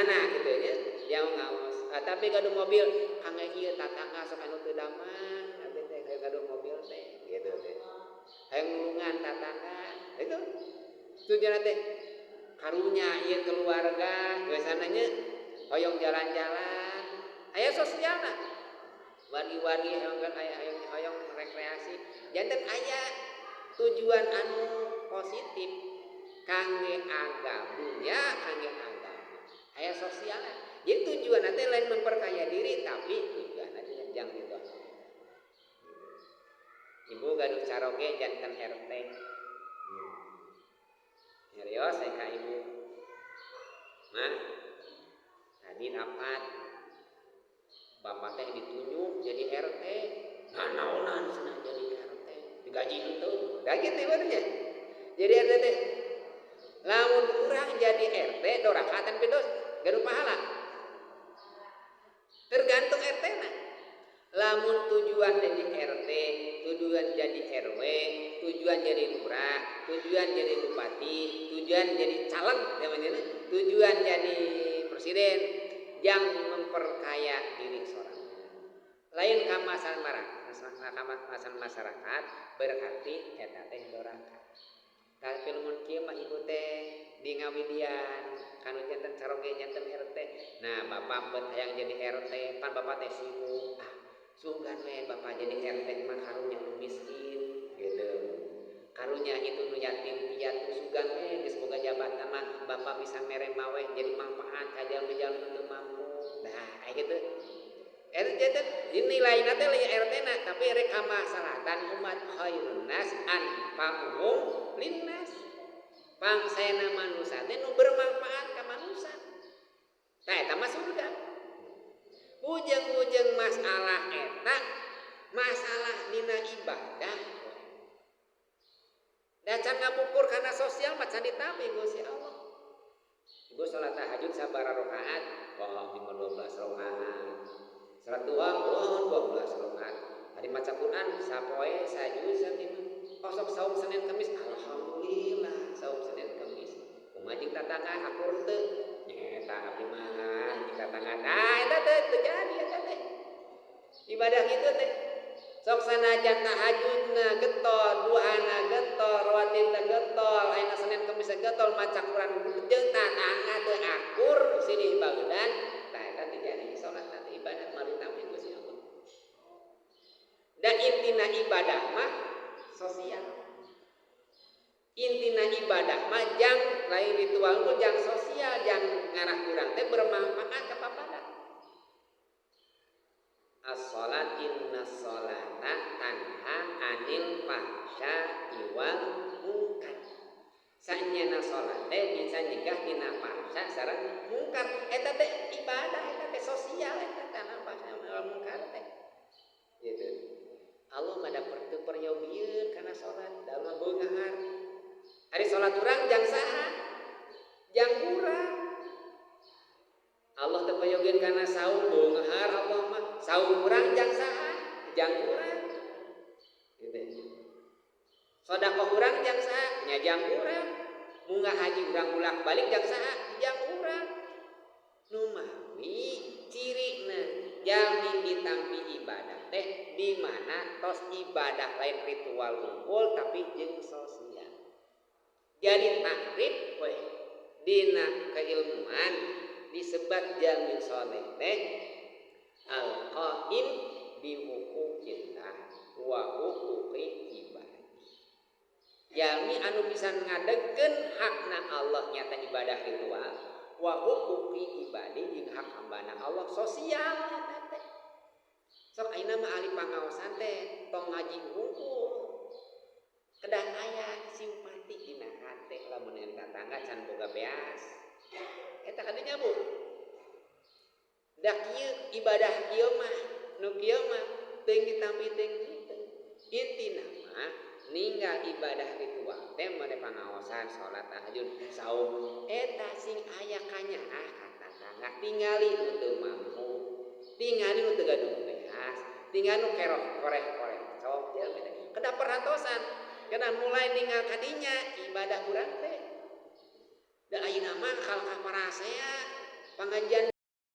anak gitu ya yang ngaos tapi gaduh mobil kangge ieu tatangga sok anu teu damang abdi teh gaduh mobil teh gitu teh hayang nulungan tatangga itu tujuan teh karunya ieu keluarga biasanya hoyong jalan-jalan aya sosialna wargi-wargi hoyong rekreasi janten aya tujuan anu positif kangge agamunya kangge agama aya sosialna jadi tujuan nanti lain memperkaya diri tapi tujuan nanti yang gitu ibu gaduh caroge jantan RT serius saya kak ibu nah tadi dapat bapak teh ditunjuk jadi RT naonan cenah jadi RT digaji henteu da kitu ibaratnya jadi RT teh lamun urang jadi RT dorakatan pidos gaduh pahala tergantung RT na lamun tujuan jadi RT tujuan jadi RW tujuan jadi lurah tujuan jadi bupati tujuan jadi caleg namanya tujuan jadi presiden yang memperkaya diri seorang lain kamasan masyarakat berarti eta teh doraka tapi lamun kieu mah ibu teh di ngawidian kanu janten caroge janten RT nah bapak bet hayang jadi RT pan bapak teh sibuk sugan we bapak jadi RT mah karunya nu miskin gitu karunya itu nu yatim piatu sugan we geus boga jabatan mah bapak bisa mere maweh jadi manfaat ka jalma-jalma teu mampu nah kitu RT dinilai teh lain RT na tapi rek kamaslahatan umat khairun nas anfa'uhum linnas pangsena manusia teh nu bermanfaat ka manusia tah eta mah surga ujung-ujung masalah eta masalah dina ibadah da can ngabukur kana sosial mah can ditampi Gusti Allah ibu salat tahajud sabaraha rakaat wah 12 rakaat salat duha 12 rakaat hari maca Quran sapoe sajuz satimah sok saum Senin Kamis alhamdulillah saum Senin Kamis kumaha jeung tatangga akur teu nyeta abdi mah jeung tatangga nah eta teh jadi eta teh ibadah kitu teh sok sanajan tahajudna getol duana getol rawatibna getol ayeuna Senin Kamis getol maca Quran jeung tatangga teu akur silih bagedan tah eta teh jadi salat teh ibadah malitampi Gusti Allah dan intina ibadah mah sosial intina ibadah mah jang lain ritual mah jang sosial jang ngarah urang teh bermanfaat ka papada as-shalat innas sholata tanha anil fahsya'i wal munkar saenyana salat teh bisa nyegah dina fahsya sareng munkar eta teh ibadah eta teh sosial eta tanha fahsya wal munkar teh gitu Allah mah da peryogieuan kana salat da mah beunghar ari salat urang jang saha jang urang Allah teu payogeun kana saum beunghar Allah mah saum urang jang saha jang urang gitu sedekah urang jang saha nya jang urang munggah haji urang bolak-balik jang saha jang urang nu mawi cirina jalmi ditampi ibadah teh di mana tos ibadah lain ritual unggul tapi jeung sosial jadi takrif we dina keilmuan disebat jalmi saleh teh al-qaim bi huquqillah wa huquqi ibadi jalmi anu bisa ngadegkeun hakna Allah nyata ibadah ritual wa huquqi ibadi jeung hak hambana Allah sosial eta teh sok ayeuna mah ahli pangaosan teh tong ngaji unggul kedah aya simpati dina hate lamun enta tangga can boga beas eta kadinya Bu da kieu ibadah kieu mah nu kieu mah teu ditampi teu kitu intina mah ninggal ibadah ritual teh made pangaosan salat tahajud saum eta sing aya kanyaah kata tangga tingali nu teu mampu tingali nu teu gaduh beas tingali nu koreh-koreh sok jalmi teh kedah perhatosan kedah mulai ninggal kadinya ibadah urang teh da ayeuna mah kal kaparasea Pangajian